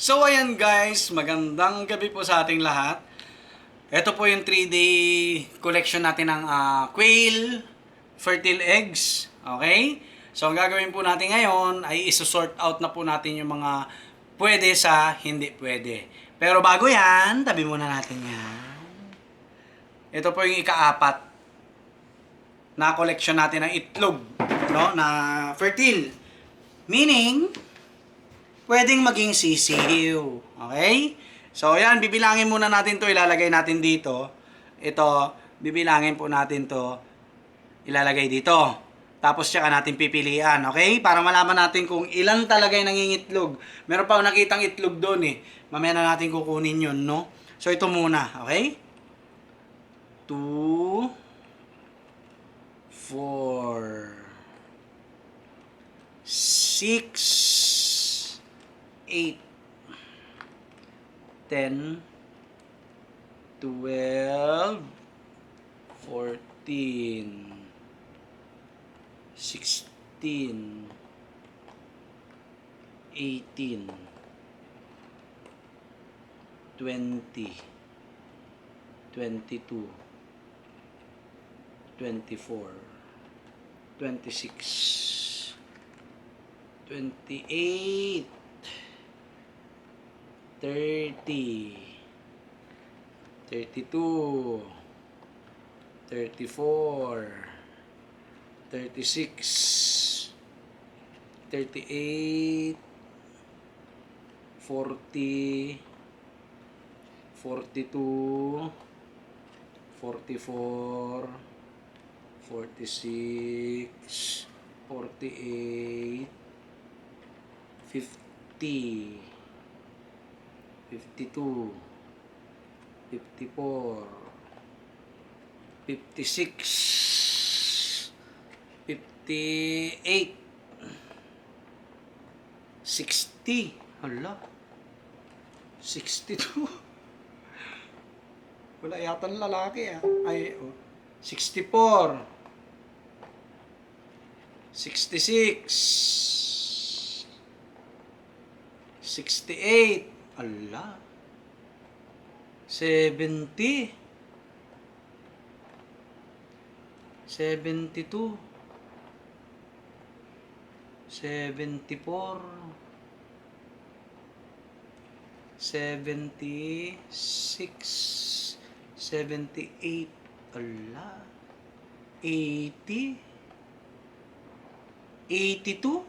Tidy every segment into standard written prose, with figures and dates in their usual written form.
So ayan guys, magandang gabi po sa ating lahat. Ito po yung 3-day collection natin ng quail fertile eggs. Okay? So ang gagawin po natin ngayon ay iso-sort out na po natin yung mga pwede sa hindi pwede. Pero bago yan, tabi muna natin yan. Ito po yung ikaapat na collection natin ng itlog, no, na fertile. Meaning, pwedeng maging sisiw. Okay? So, yan. Bibilangin muna natin to. Ilalagay natin dito. Ito, bibilangin po natin to. Ilalagay dito. Tapos, tsaka natin pipilian. Okay? Para malaman natin kung ilan talaga yung nangingitlog. Meron pa ako nakitang itlog doon eh. Mamaya na natin kukunin yun, no? So, ito muna. Okay? 2, 4, 6, 8, 10, 12, 14, 16, 18, 20, 22, 24, 26, 28, 30, 32, 34, 36, 38, 40, 42, 44, 46, 48, 50, 52, 54, 56, 58, 60. Hala. 62. Wala yata ng lalaki ah. Ay, oh. 64. 66. 68. Ala. 70. 72. 74. 76. 78. Ala. 80. 82.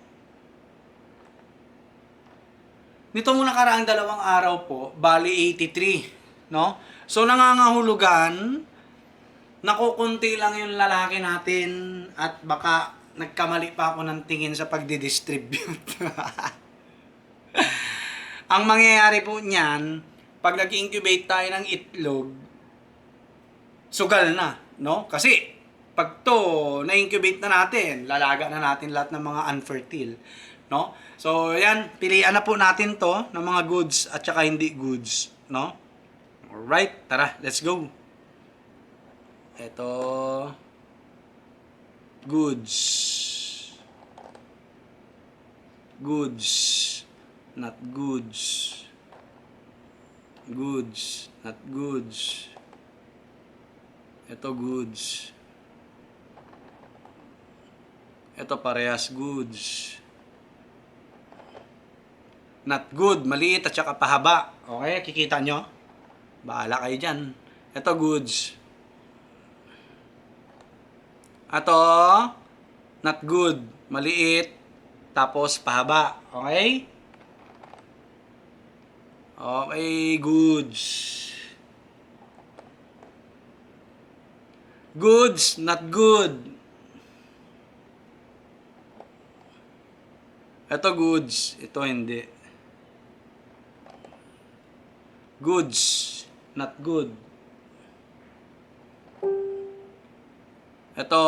Nito mong nakaraang dalawang araw po, bali 83, no? So nangangahulugan, nakukunti lang yung lalaki natin at baka nagkamali pa ako ng tingin sa pagdidistribute. Ang mangyayari po niyan, pag nag-incubate tayo ng itlog, sugal na, no? Kasi pag to na-incubate na natin, lalaga na natin lahat ng mga unfertile, no? So, yan, pilian na po natin to ng mga goods at saka hindi goods, no? Alright, tara, let's go. Ito, goods. Goods, not goods. Goods, not goods. Ito goods. Ito parehas goods. Not good, maliit at saka pahaba. Okay, kikita nyo? Bahala kayo dyan. Ito goods. Ito, not good, maliit, tapos pahaba. Okay? Okay, goods. Goods, not good. Ito goods, ito hindi. Goods, not good. Ito,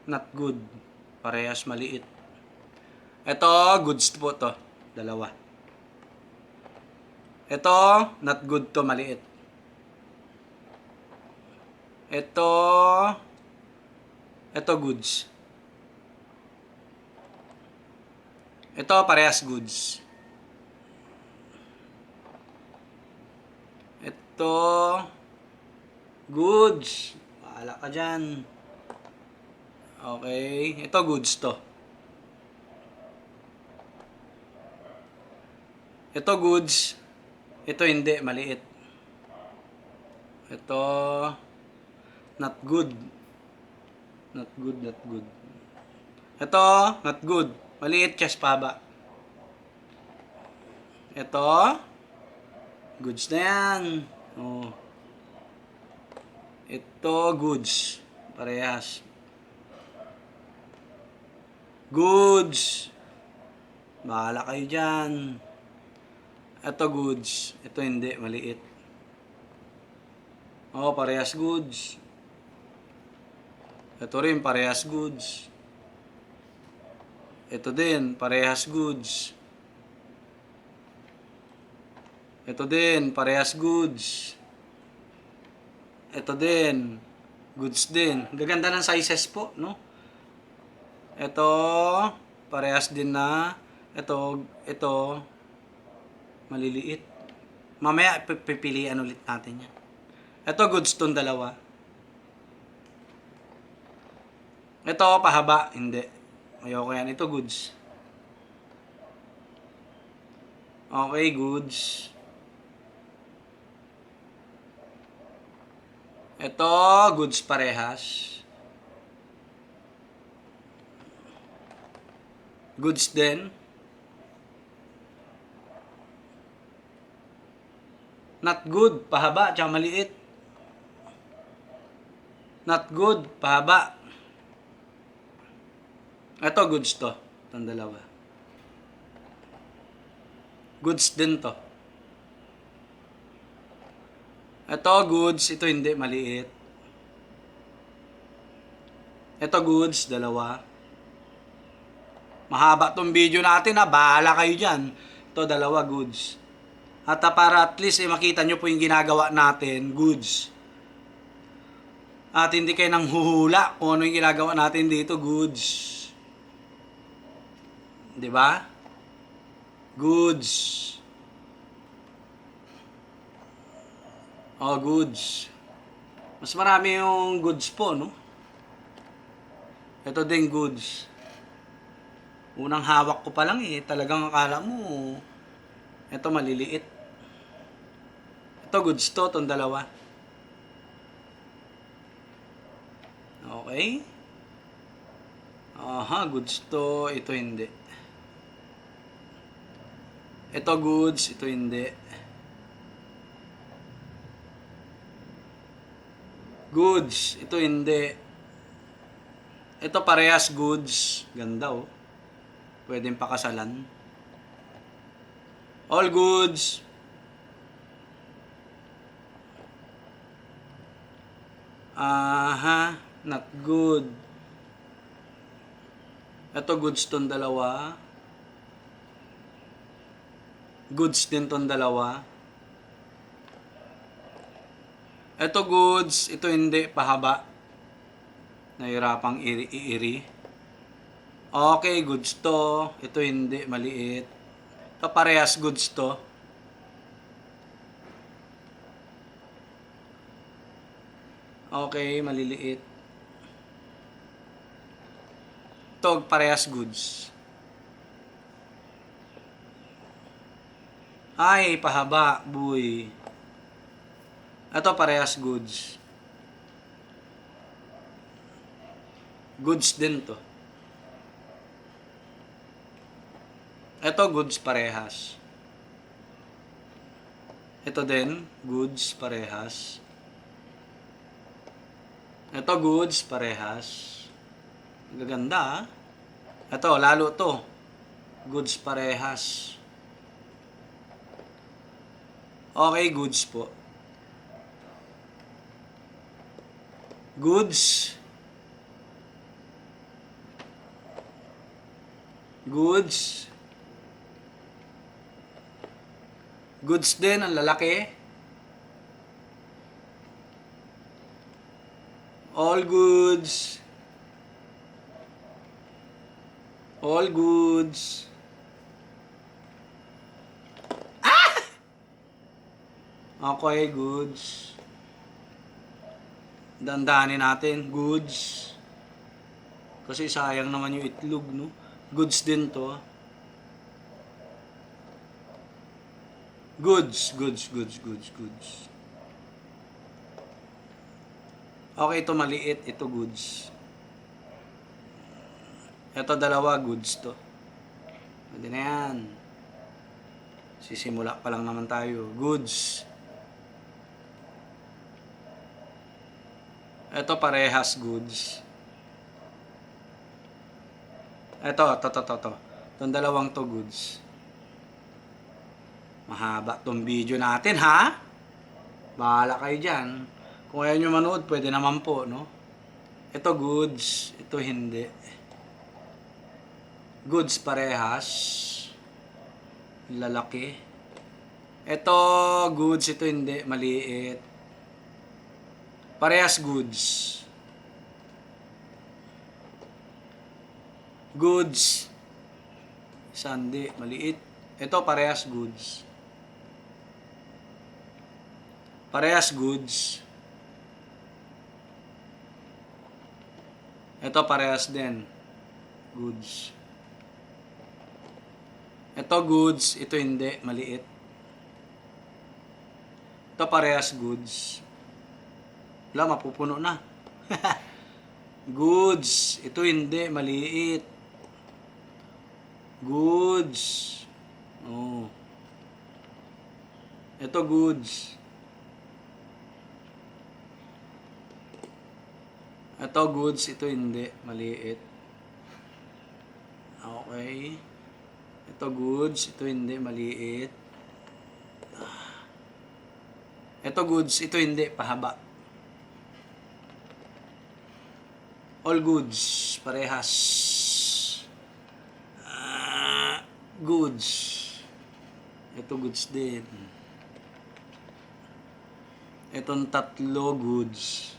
not good. Parehas maliit. Ito, goods po to. Dalawa. Ito, not good to, maliit. Ito goods. Ito, parehas goods. Ito, goods. Bahala ka dyan. Okay, ito goods to. Ito goods. Ito hindi, maliit. Ito, not good. Not good, not good. Ito, not good. Maliit, chest pahaba. Ito, goods na yan. Oh. Ito, goods. Parehas. Goods. Bahala kayo dyan. Ito, goods. Ito, hindi. Maliit. Oh, parehas goods. Ito rin, parehas goods. Ito din, parehas goods. Ito din, parehas goods. Ito din, goods din. Gaganda ng sizes po, no? Ito, parehas din na. Ito, maliliit. Mamaya, pipilian ulit natin yan. Ito, goods tong dalawa. Ito, pahaba. Hindi. Ayoko yan. Ito, goods. Okay, goods. Ito, goods parehas. Goods din. Not good, pahaba, tsaka maliit. Not good, pahaba. Ito, goods to. Itong dalawa. Goods din to. Ito, goods. Ito, hindi. Maliit. Ito, goods. Dalawa. Mahaba tong video natin, ha. Bahala kayo dyan. Ito, dalawa, goods. At para at least makita nyo po yung ginagawa natin, goods. At hindi kayo nang huhula kung ano yung ginagawa natin dito, goods. Diba? Goods. Oh, goods. Mas marami yung goods po, no? Ito din goods. Unang hawak ko pa lang talagang akala mo, ito maliliit. Ito goods to, itong dalawa. Okay? Aha, goods to, ito hindi. Ito goods, ito hindi. Goods, ito hindi. Ito parehas goods. Ganda oh. Pwedeng pakasalan. All goods. Aha, not good. Ito goods tong dalawa. Goods din tong dalawa. Ito goods, ito hindi, pahaba. Nahirapang iiri. Okay, goods to. Ito hindi, maliit. Ito parehas goods to. Okay, maliliit. Ito parehas goods. Ay, pahaba, boy. Ito parehas goods. Goods din to. Ito goods parehas. Ito din, goods parehas. Ito goods parehas. Gaganda ah. Ito, lalo to. Goods parehas. Okay, goods po. Goods. Goods. Goods din, ang lalaki. All goods. All goods. Okay, goods. Dandanin natin, goods. Kasi sayang naman yung itlog, no? Goods din to. Goods. Okay, ito maliit, ito goods. Ito dalawa, goods to. Pwede na yan. Sisimula pa lang naman tayo. Goods. Ito parehas goods. Ito. Itong dalawang to goods. Mahaba tong video natin, ha? Bahala kayo dyan. Kung ayaw nyo manood, pwede naman po, no? Ito goods, ito hindi. Goods parehas. Lalaki. Ito goods, ito hindi. Maliit. Parehas goods. Goods. Sandi, maliit. Ito parehas goods. Parehas goods. Ito parehas din. Goods. Ito goods, ito hindi, maliit. Ito parehas goods. Wala, mapupuno na. Goods, ito hindi, maliit. Goods. Oh. Ito goods. Ito goods, ito hindi, maliit. Okay. Ito goods, ito hindi, maliit. Ito goods, ito hindi, pahaba. All goods, parehas. Goods. Ito goods din. Itong tatlo goods.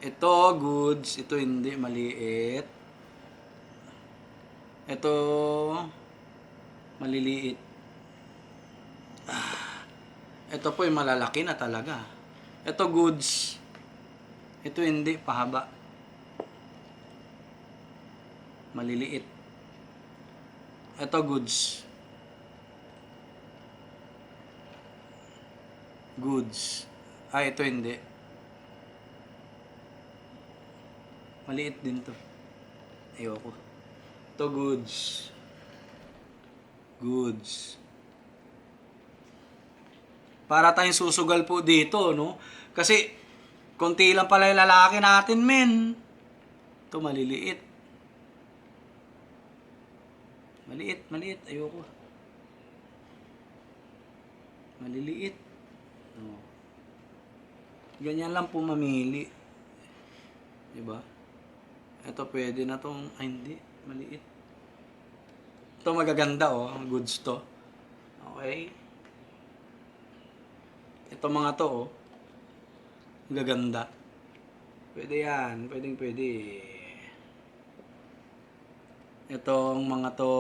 Ito goods, ito hindi, maliit. Ito maliliit. Ito po yung malalaki na talaga. Ito goods. Ito hindi, pahaba. Maliliit. Ito goods. Goods. Ito hindi. Maliit din to. Ayoko. Ito goods. Goods. Para tayong susugal po dito, no? Kasi, konti lang pala yung lalaki natin, men. Ito, maliliit. Maliit. Ayoko. Maliliit. No. Ganyan lang po mamili. Diba? Ito, pwede na tong... Ay, hindi. Maliit. Ito, magaganda, oh. Goods to. Okay. Ito mga to, oh. Gaganda. Pwede yan. Pwede. Itong mga to,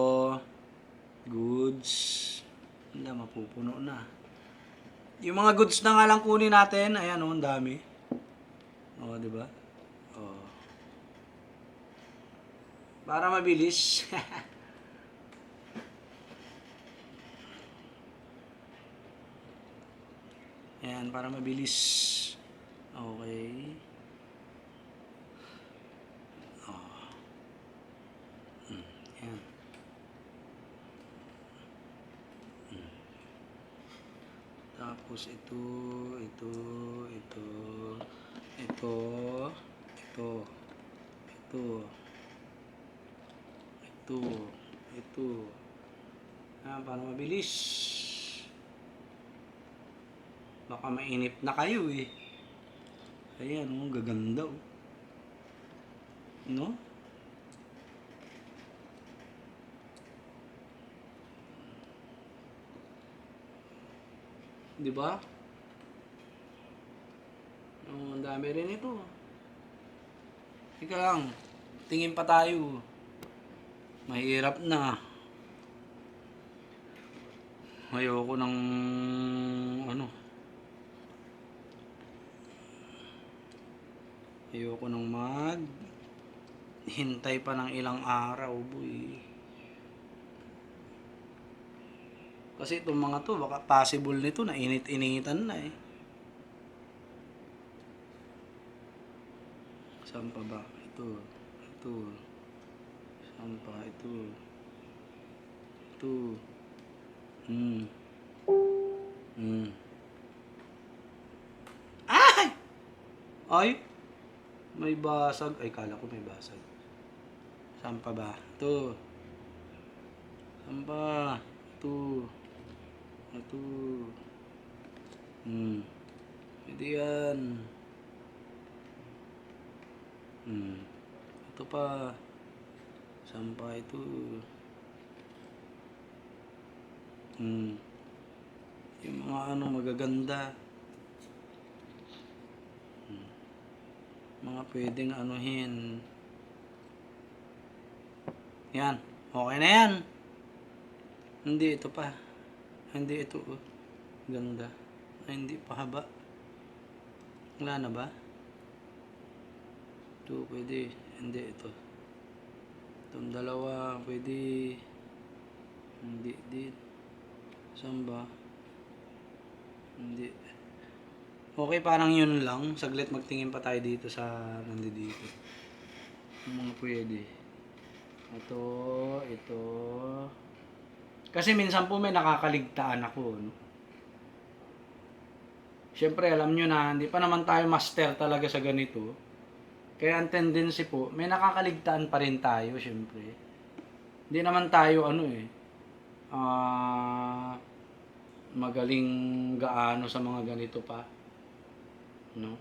goods. Hindi, mapupuno na. Yung mga goods na nga lang kunin natin, ayan, oh, ang dami. Oh, di ba? Oh. Para mabilis. Ayan, para mabilis. Okay. Oh. Ayan. Tapos ito. Para mabilis. Baka mainip na kayo eh. Ayan, oh, gaganda oh. No? Di ba? Oh, ang dami rin ito. Ika lang, tingin pa tayo. Mahirap na. Ayoko ng ano. Ayoko nang hintay pa ng ilang araw, boy. Kasi itong mga to, baka possible nito na init-initan na eh. Saan pa ba? Ito. Saan pa? Ito. Ay! Ay! May basag. Ay, kala ko may basag. Saan pa ba? Ito. Saan pa? Ito. Pwede yan. Ito pa. Saan pa ito? Yung mga magaganda. Mga pwedeng anuhin. Yan. Okay na yan. Hindi, ito pa. Hindi, ito. Oh. Ganda. Ay, hindi pa haba. Wala na ba? Ito, pwede. Hindi, ito. Itong dalawa, pwede. Hindi, din. Saan ba? Hindi. Okay, parang yun lang. Saglit magtingin pa tayo dito sa nandito. Yung mga pwede. Ito. Kasi minsan po may nakakaligtaan ako, no? Siyempre, alam nyo na, hindi pa naman tayo master talaga sa ganito. Kaya ang tendency po, may nakakaligtaan pa rin tayo, siyempre. Hindi naman tayo, magaling gaano sa mga ganito pa. No?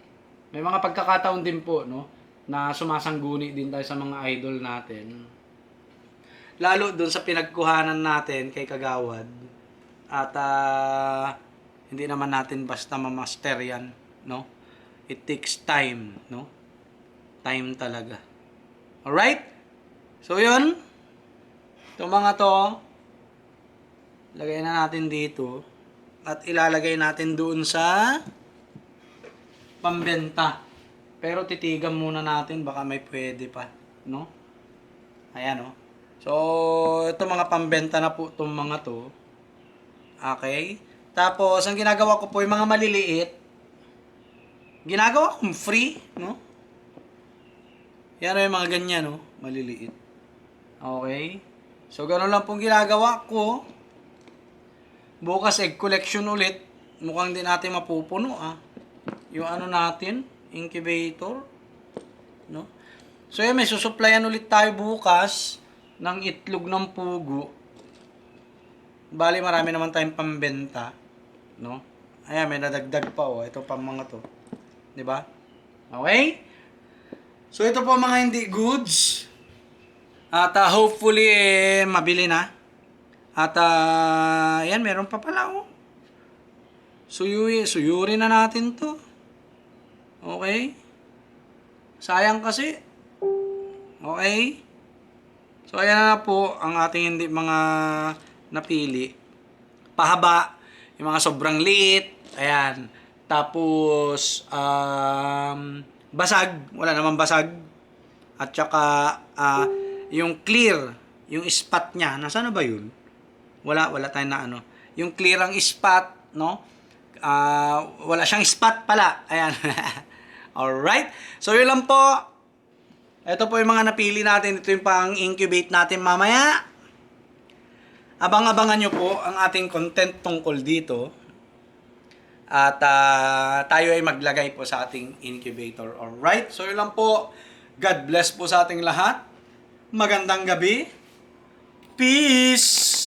May mga pagkakataon din po, no, na sumasangguni din tayo sa mga idol natin. Lalo doon sa pinagkuhanan natin kay Kagawad. At hindi naman natin basta ma-master yan, no? It takes time, no? Time talaga. Alright? So, yun. Itong mga to, lagay na natin dito. At ilalagay natin doon sa pambenta. Pero titigan muna natin, baka may pwede pa, no? Ayan, no? So, ito mga pambenta na po itong mga to. Okay? Tapos, ang ginagawa ko po, yung mga maliliit, ginagawa kong free, no? Yan yung mga ganyan, no? Maliliit. Okay? So, gano'n lang pong ginagawa ko. Bukas egg collection ulit. Mukhang din natin mapupuno, yung natin, incubator, no? So, yan, may susupplyan ulit tayo bukas ng itlog ng pugo. Bali, marami naman tayong pambenta, no? Ayan, may nadagdag pa, ito pang mga to. 'Di ba? Okay? So, ito po mga hindi goods. At hopefully, mabili na. At, yan, meron pa pala, Suyuri na natin to. Okay? Sayang kasi. Okay? So, ayan na po ang ating hindi mga napili. Pahaba. Yung mga sobrang liit. Ayan. Tapos, basag. Wala namang basag. At saka, yung clear. Yung spot niya. Nasaan na ba yun? Wala tayong na Yung clear ang spot, no? Wala siyang spot pala. Ayan. Alright. So, yun lang po. Ito po yung mga napili natin. Ito yung pang-incubate natin mamaya. Abang-abangan nyo po ang ating content tungkol dito. At tayo ay maglagay po sa ating incubator. Alright? So, yun lang po. God bless po sa ating lahat. Magandang gabi. Peace!